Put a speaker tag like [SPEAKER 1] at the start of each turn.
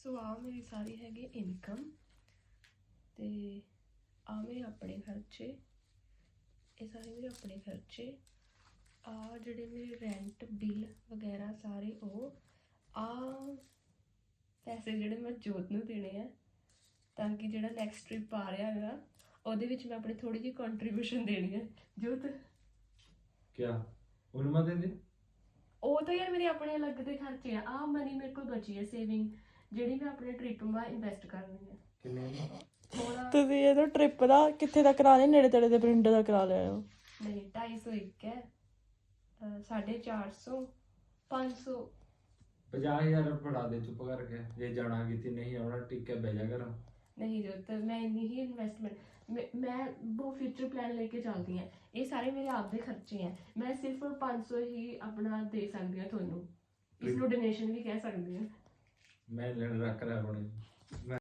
[SPEAKER 1] ਸੋ ਆ ਮੇਰੀ ਸਾਰੀ ਹੈਗੀ ਇਨਕਮ ਤੇ ਆ ਮੇਰੇ ਆਪਣੇ ਖਰਚੇ, ਇਹ ਸਾਰੇ ਮੇਰੇ ਆਪਣੇ ਖਰਚੇ, ਆ ਜਿਹੜੇ ਮੇਰੇ ਰੈਂਟ ਬਿੱਲ ਵਗੈਰਾ ਸਾਰੇ ਉਹ, ਆ ਪੈਸੇ ਜਿਹੜੇ ਮੈਂ ਜੋਤ ਨੂੰ ਦੇਣੇ ਆ ਤਾਂ ਕਿ ਜਿਹੜਾ ਨੈਕਸਟ ਟ੍ਰਿਪ ਆ ਰਿਹਾ ਹੈਗਾ ਉਹਦੇ ਵਿੱਚ ਮੈਂ ਆਪਣੀ ਥੋੜੀ ਜਿਹੀ ਕੰਟਰੀਬਿਊਸ਼ਨ ਦੇਣੀ ਹੈ। ਜੋਤ
[SPEAKER 2] क्या उनमा दे दे
[SPEAKER 1] ਉਹ ਤਾਂ ਯਾਰ ਮੇਰੇ ਆਪਣੇ ਅਲੱਗ ਦੇ ਖਰਚੇ ਆ ਮਨੀ ਮੇਰੇ ਕੋਲ ਬਚੀ ਹੈ ਸੇਵਿੰਗ ਜਿਹੜੀ ਮੈਂ ਆਪਣੇ ਟ੍ਰਿਪ ਮਾ ਇਨਵੈਸਟ ਕਰਨੀ ਹੈ।
[SPEAKER 2] किन्ने
[SPEAKER 1] ਥੋੜਾ
[SPEAKER 3] ਤੁਸੀਂ ਇਹ ਤਾਂ ਟ੍ਰਿਪ ਦਾ ਕਿੱਥੇ ਦਾ ਕਰਾ ਲਿਆ? ਨੇੜੇ ਤੇੜੇ ਦੇ ਪਿੰਡ ਦਾ ਕਰਾ ਲਿਆ ਹੋ?
[SPEAKER 1] ਨਹੀਂ 251 ਹੈ, 450 500
[SPEAKER 2] 50,000 बढ़ा दे चुप करके ये जाना कितनी नहीं आना टिक के भेजा कर
[SPEAKER 1] ਨਹੀਂ ਜੋ ਤਾਂ ਮੈਂ ਇੰਨੀ ਹੀ ਇਨਵੈਸਟਮੈਂਟ ਮੈਂ ਬਹੁਤ ਫਿਊਚਰ ਪਲਾਨ ਲੈ ਕੇ ਚੱਲਦੀ ਹਾਂ। ਇਹ ਸਾਰੇ ਮੇਰੇ ਆਪ ਦੇ ਖਰਚੇ ਹੈ, ਮੈਂ ਸਿਰਫ 500 ਹੀ ਆਪਣਾ ਦੇ ਸਕਦੀ ਹਾਂ ਤੁਹਾਨੂੰ, ਇਸ ਨੂੰ ਡੋਨੇਸ਼ਨ ਵੀ ਕਹਿ ਸਕਦੇ ਹਾਂ।
[SPEAKER 2] मैं रख रहा अपने